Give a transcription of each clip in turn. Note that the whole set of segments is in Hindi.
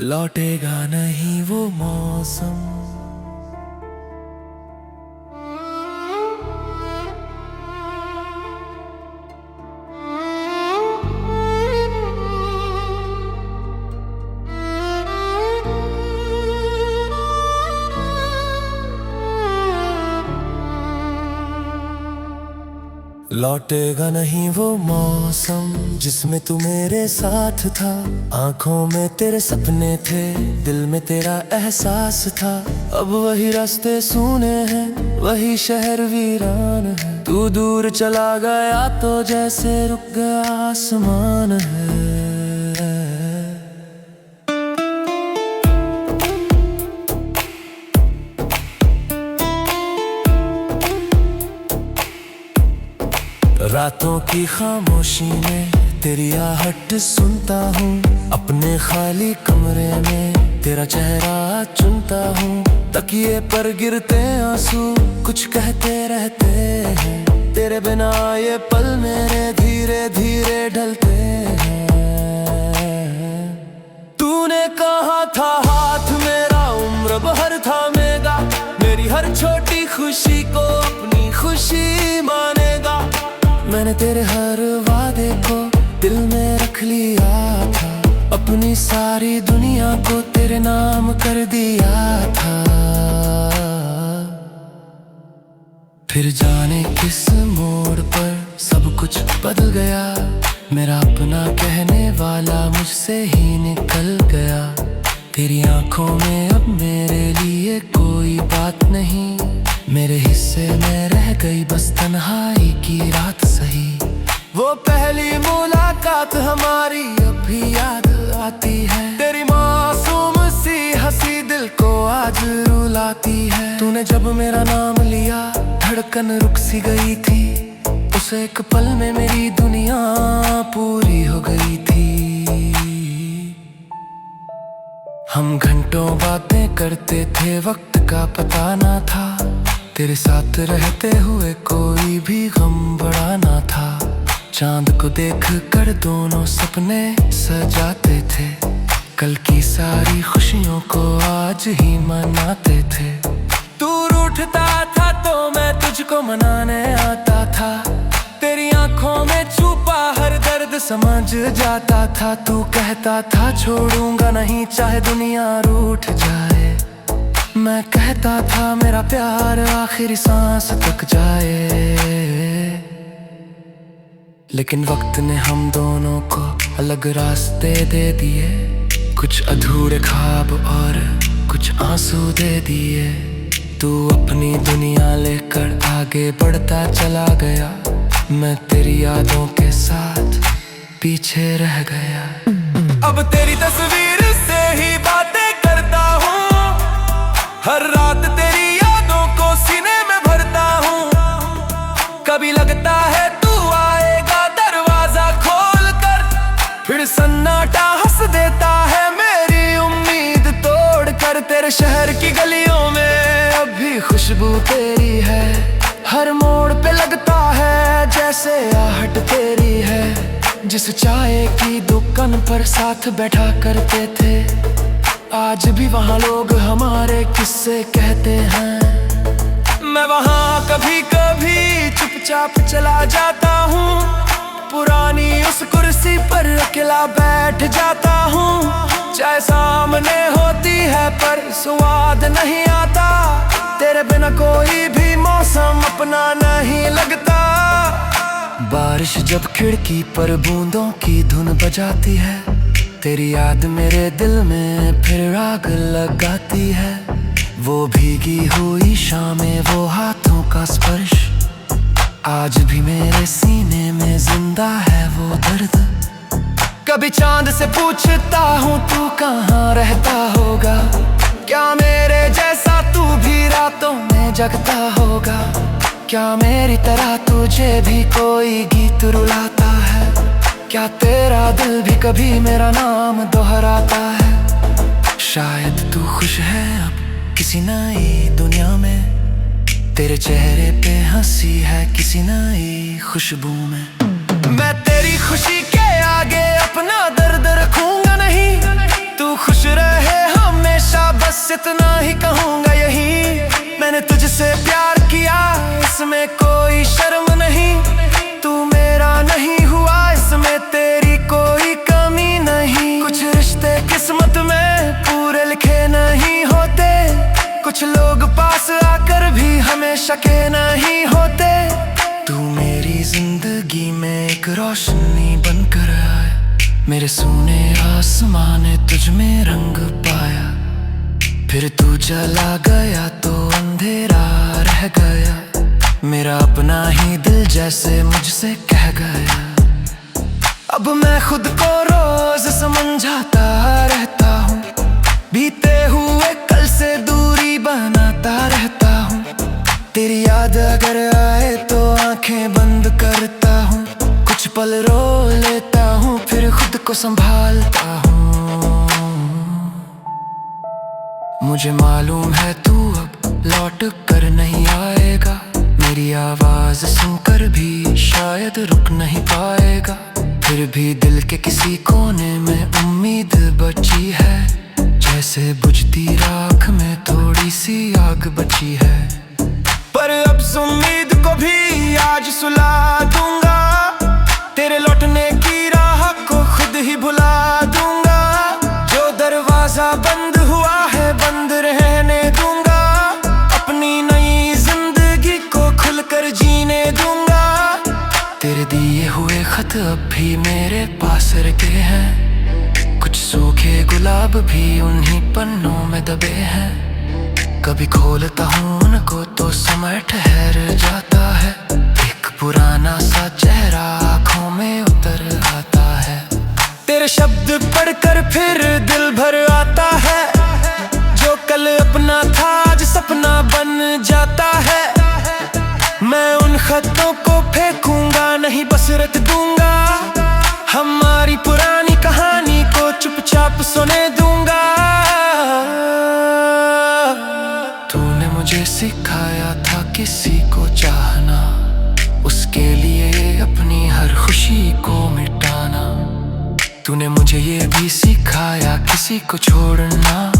लौटेगा नहीं वो मौसम। लौटेगा नहीं वो मौसम जिसमें तू मेरे साथ था। आंखों में तेरे सपने थे, दिल में तेरा एहसास था। अब वही रास्ते सूने हैं, वही शहर वीरान है। तू दूर चला गया तो जैसे रुक गया आसमान है। रातों की खामोशी में तेरी आहट सुनता हूँ। अपने खाली कमरे में तेरा चेहरा चुनता हूँ। तकिए पर गिरते आंसू कुछ कहते रहते हैं। तेरे बिना ये पल मेरे धीरे धीरे ढलते हैं। तूने कहा था हाथ मेरा उम्र भर थामेगा, मेरी हर छोटी खुशी को अपनी खुशी मानेगा। मैंने तेरे हर वादे को दिल में रख लिया था, अपनी सारी दुनिया को तेरे नाम कर दिया था। फिर जाने किस मोड़ पर सब कुछ बदल गया। मेरा अपना कहने वाला मुझसे ही निकल गया। तेरी आंखों में अब मेरे लिए कोई बात नहीं। मेरे हिस्से में रह गई बस तन्हाई की रात सही। वो पहली मुलाकात हमारी अब भी याद आती है। तेरी मासूम सी हंसी दिल को आज रुलाती है। तूने जब मेरा नाम लिया धड़कन रुक सी गई थी। उस एक पल में मेरी दुनिया पूरी हो गई थी। हम घंटों बातें करते थे, वक्त का पता ना था। तेरे साथ रहते हुए कोई भी गम बड़ा ना था। चांद को देख कर दोनों सपने सजाते थे। कल की सारी खुशियों को आज ही मनाते थे। तू रूठता था तो मैं तुझको मनाने आता था। तेरी आंखों में छुपा हर दर्द समझ जाता था। तू कहता था छोड़ूंगा नहीं चाहे दुनिया रूठ जाए। मैं कहता था मेरा प्यार आखिरी सांस तक जाए। लेकिन वक्त ने हम दोनों को अलग रास्ते दे दिए। कुछ अधूरे ख्वाब और कुछ आंसू दे दिए। तू अपनी दुनिया लेकर आगे बढ़ता चला गया। मैं तेरी यादों के साथ पीछे रह गया। अब तेरी तस्वीर से ही बातें करता हूँ। हर रात तेरी यादों को सीने में भरता हूँ। कभी लगता है तू आएगा दरवाजा खोल कर, फिर सन्नाटा हंस देता है मेरी उम्मीद तोड़ कर। तेरे शहर की गलियों में अब भी खुशबू तेरी है। हर मोड़ पे लगता है जैसे आहट तेरी है। जिस चाय की दुकान पर साथ बैठा करते थे, आज भी वहाँ लोग हमारे किस्से कहते हैं। मैं वहाँ कभी कभी चुपचाप चला जाता हूँ। पुरानी उस कुर्सी पर अकेला बैठ जाता हूँ। चाय सामने होती है पर स्वाद नहीं आता। तेरे बिना कोई भी मौसम अपना नहीं लगता। बारिश जब खिड़की पर बूंदों की धुन बजाती है, तेरी याद मेरे दिल में फिर आग लगाती है। वो भीगी हुई शामें, वो हाथों का स्पर्श, आज भी मेरे सीने में जिंदा है वो दर्द। कभी चांद से पूछता हूँ तू कहाँ रहता होगा। क्या मेरे जैसा तू भी रातों में जगता होगा। क्या मेरी तरह तुझे भी कोई गीत रुलाता है। क्या तेरा दिल भी कभी मेरा नाम दोहराता है। शायद तू खुश है अब किसी नई दुनिया में। तेरे चेहरे पे हंसी है किसी नई खुशबू में। मैं तेरी खुशी के आगे अपना दर्द रखूंगा नहीं। तू खुश रहे इतना ही कहूँगा यही, मैंने तुझसे प्यार किया, इसमें कोई शर्म नहीं। तू मेरा नहीं हुआ, इसमें तेरी कोई कमी नहीं। कुछ रिश्ते किस्मत में पूरे लिखे नहीं होते, कुछ लोग पास आकर भी हमेशा के नहीं होते। तू मेरी जिंदगी में एक रोशनी बनकर आया, मेरे सोने आसमां ने तुझ में रंग पाया। फिर तू चला गया तो अंधेरा रह गया, मेरा अपना ही दिल जैसे मुझसे कह गया। अब मैं खुद को रोज समझाता रहता हूँ, बीते हुए कल से दूरी बनाता रहता हूँ। तेरी याद अगर आए तो आंखें बंद करता हूँ, कुछ पल रो लेता हूँ, फिर खुद को संभालता हूँ। मुझे मालूम है तू अब लौट कर नहीं आएगा, मेरी आवाज सुनकर भी शायद रुक नहीं पाएगा। फिर भी दिल के किसी कोने में उम्मीद बची है, जैसे बुझती राख में थोड़ी सी आग बची है। पर अब इस उम्मीद को भी आज सुला दूंगा, तेरे लौटने की राह को खुद ही भुला दूंगा। जो दरवाजा बंद हुआ है बंद रहने दूंगा, अपनी नई जिंदगी को खुलकर जीने दूंगा। तेरे दिए हुए खत अब भी मेरे पास रखे हैं, कुछ सूखे गुलाब भी उन्हीं पन्नों में दबे हैं। कभी खोलता हूँ उनको तो समय ठहर जाता है, एक पुराना सा चेहरा आँखों में उतर आता है। तेरे शब्द पढ़कर फिर दिल भर आता है, जो कल अपना था आज सपना बन जाता है। मैं उन खतों को फेंकूंगा नहीं, बस रख दूंगा, हमारी पुरानी कहानी को चुपचाप सुने दूंगा। तूने मुझे सिखाया था किसी को चाहना, उसके लिए अपनी हर खुशी को मिटाना। तूने मुझे ये भी सिखाया किसी को छोड़ना,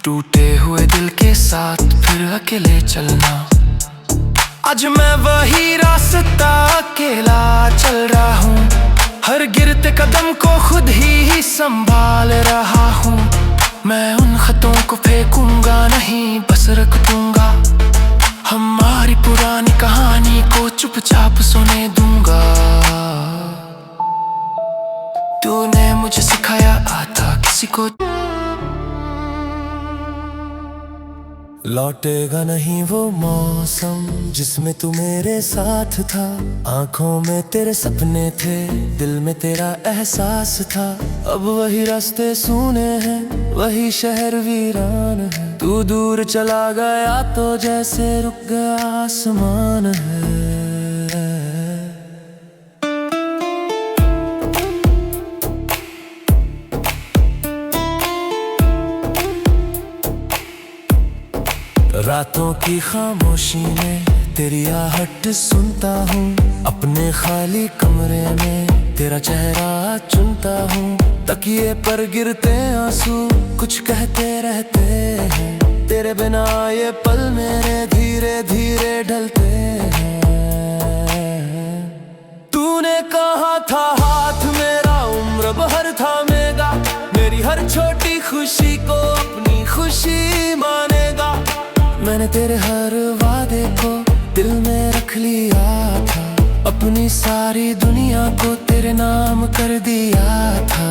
टूटे हुए दिल के साथ फिर अकेले चलना। आज मैं वही रास्ता अकेला चल रहा हूँ, हर गिरते कदम को खुद ही संभाल रहा हूँ। मैं उन खतों को फेंकूंगा नहीं, बस रख दूंगा, हमारी पुरानी कहानी को चुपचाप सुने दूंगा। तूने मुझे सिखाया था किसी को लौटेगा नहीं वो मौसम जिसमें तू मेरे साथ था। आंखों में तेरे सपने थे, दिल में तेरा एहसास था। अब वही रास्ते सूने हैं, वही शहर वीरान है। तू दूर चला गया तो जैसे रुक गया आसमान है। रातों की खामोशी में तेरी आहट सुनता हूँ, अपने खाली कमरे में तेरा चेहरा चुनता हूँ। तकिए पर गिरते आंसू कुछ कहते रहते हैं, तेरे बिना ये पल मेरे धीरे धीरे ढलते हैं। तूने कहा था हाथ मेरा उम्र भर थामेगा, मेरी हर छोटी खुशी को अपनी खुशी मानेगा। मैंने तेरे हर वादे को दिल में रख लिया था, अपनी सारी दुनिया को तेरे नाम कर दिया था।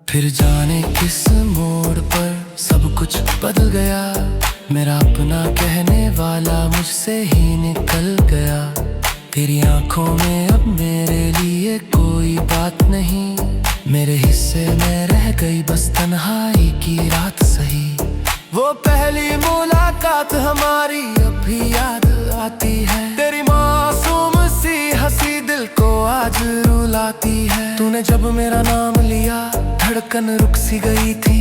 फिर जाने किस मोड़ पर सब कुछ बदल गया, मेरा अपना कहने वाला मुझसे ही निकल गया। तेरी आंखों में अब मेरे लिए कोई बात नहीं, मेरे हिस्से में रह गई बस तन्हाई की रात सही। वो पहली मुलाकात हमारी अब भी याद आती है, तेरी मासूम सी हंसी दिल को आज रुलाती है। तूने जब मेरा नाम लिया धड़कन रुक सी गई थी,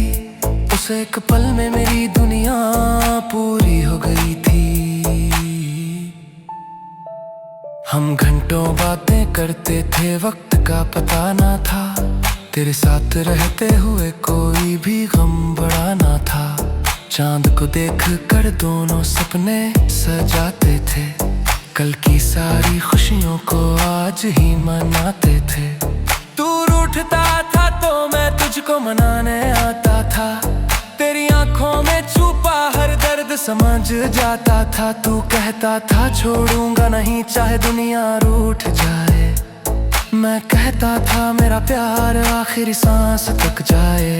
उस एक पल में मेरी दुनिया पूरी हो गई थी। हम घंटों बातें करते थे, वक्त का पता ना था, तेरे साथ रहते हुए कोई भी गम बड़ा ना था। चांद को देख कर दोनों सपने सजाते थे। कल की सारी खुशियों को आज ही मनाते थे। तू रूठता था तो मैं तुझको मनाने आता था। तेरी आंखों में छुपा हर दर्द समझ जाता था। तू कहता था छोड़ूंगा नहीं चाहे दुनिया रूठ जाए। मैं कहता था मेरा प्यार आखिरी सांस तक जाए।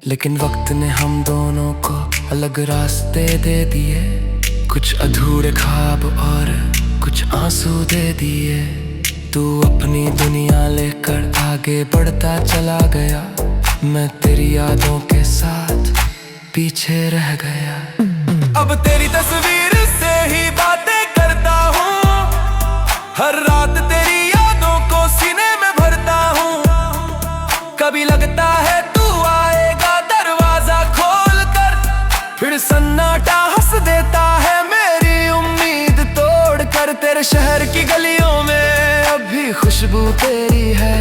लेकिन वक्त ने हम दोनों को अलग रास्ते दे दिए। कुछ अधूरे ख्वाब और कुछ आंसू दे दिए। तू अपनी दुनिया लेकर आगे बढ़ता चला गया। मैं तेरी यादों के साथ पीछे रह गया। अब तेरी तस्वीर से ही बातें करता हूँ। हर रात तेरी यादों को सीने में भरता हूँ। कभी लगता है तू आएगा दरवाजा खोल कर। फिर सन्नाटा हंस देता है मेरी उम्मीद तोड़ कर। तेरे शहर की गलियों में अब भी खुशबू तेरी है।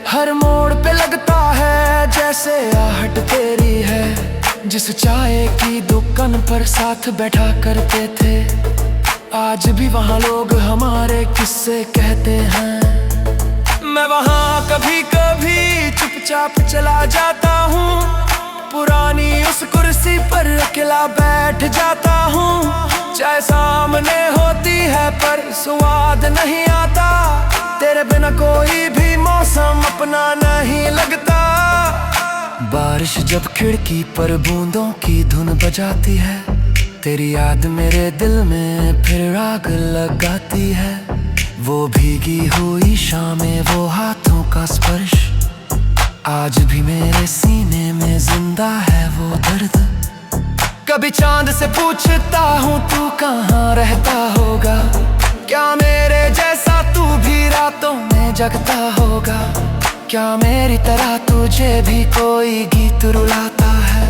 हर मोड़ पे लगता है जैसे आहट तेरी है। जिस चाय की दुकान पर साथ बैठा करते थे, आज भी वहाँ लोग हमारे किस्से कहते हैं। मैं वहाँ कभी कभी चुपचाप चला जाता हूँ। पुरानी उस कुर्सी पर अकेला बैठ जाता हूँ। चाय सामने होती है पर स्वाद नहीं आता। तेरे बिना कोई भी मौसम अपना नहीं लगता। बारिश जब खिड़की पर बूंदों की धुन बजाती है, तेरी याद मेरे दिल में फिर आग लगाती है। वो भीगी हुई शामें, वो हाथों का स्पर्श, आज भी मेरे सीने में जिंदा है वो दर्द। कभी चांद से पूछता हूँ तू कहाँ रहता होगा। क्या मेरे जैसा तू भी रातों में जगता होगा। क्या मेरी तरह तुझे भी कोई गीत रुलाता है।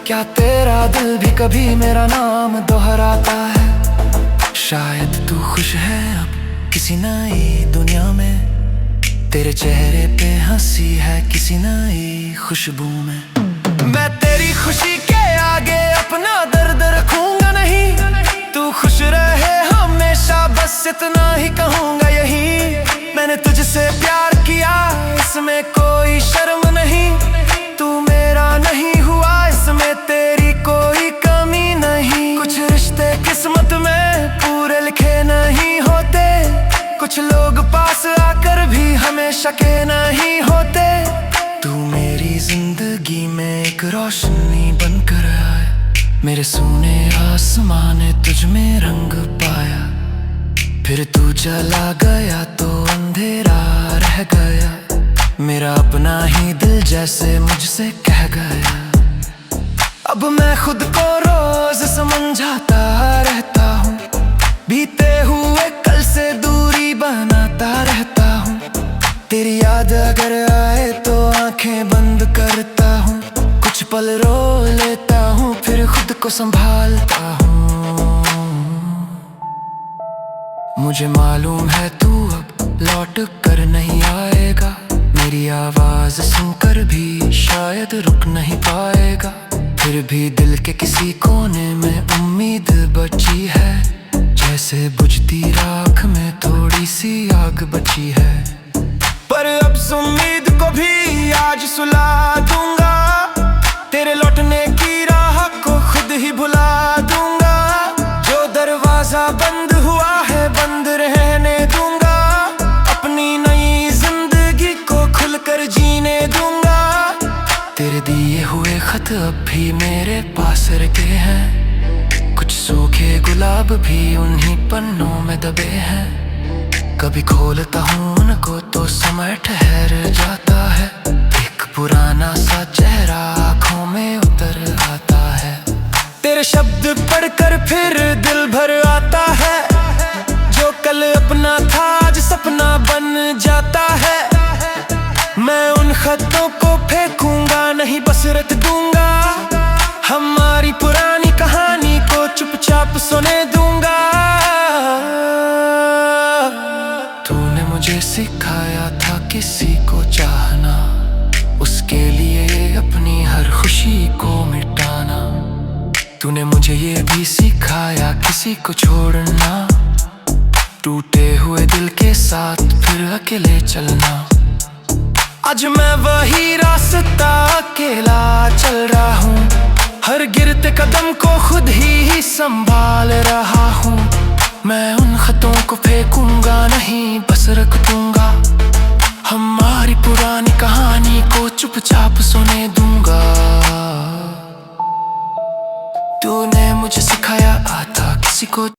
क्या तेरा दिल भी कभी मेरा नाम दोहराता है। शायद तू खुश है अब किसी नई दुनिया में। तेरे चेहरे पे हंसी है किसी नई खुशबू में। मैं तेरी खुशी के आगे अपना दर्द रखूंगा नहीं। तू खुश रहे हमेशा बस इतना ही कहूंगा यही। मैंने तुझसे प्यार किया इसमें कोई शर्म नहीं। तू मेरा नहीं हुआ इसमें तेरी कोई कमी नहीं। कुछ रिश्ते किस्मत में पूरे लिखे नहीं होते। कुछ लोग पास आकर भी हमेशा के नहीं होते। तू मेरी जिंदगी में एक रोशनी बनकर आया। मेरे सोने आसमां ने तुझ में रंग पाया। फिर तू चला गया तो अंधेरा रह गया। मेरा अपना ही दिल जैसे मुझसे कह गया। अब मैं खुद को रोज समझाता रहता हूँ। बीते हुए कल से दूरी बनाता रहता हूँ। तेरी याद अगर आए तो आंखें बंद करता हूँ। कुछ पल रो लेता हूँ फिर खुद को संभालता हूँ। मुझे मालूम है तू अब लौट कर नहीं आएगा। मेरी आवाज सुनकर भी शायद रुक नहीं पाएगा। फिर भी दिल के किसी कोने में उम्मीद बची है। जैसे बुझती राख में थोड़ी सी आग बची है। पर अब उस उम्मीद को भी आज सुला दूंगा। तेरे लौटने की राह को खुद ही भुला दूंगा। जो दरवाजा बंद हुआ है बंद रहने दूंगा। अपनी नई जिंदगी को खुलकर जीने दूंगा। तेरे दिए हुए खत अब भी मेरे पास रखे हैं। कुछ सूखे गुलाब भी उन्हीं पन्नों में दबे हैं। कभी खोलता हूँ उनको तो समय ठहर जाता है। एक पुराना सा चेहरा आँखों में उतर आता है। तेरे शब्द पढ़कर फिर दिल भर आता है। जो कल अपना था आज सपना बन जाता है। मैं उन खतों को फेंकूंगा नहीं बस रख दूंगा। हमारी पुरानी कहानी को चुपचाप सुने दूंगा। तूने मुझे सिखाया था किसी को चाहना, उसके लिए अपनी हर खुशी को मिटाना। तूने मुझे ये भी सिखाया किसी को छोड़ना, टूटे हुए दिल के साथ फिर अकेले चलना। आज मैं वही रास्ता अकेला चल रहा हूँ, हर गिरते कदम को खुद ही संभाल रहा हूँ। मैं उन खतों को फेंकूंगा नहीं, बस रख दूंगा हमारी पुरानी कहानी को चुपचाप सुने दूंगा।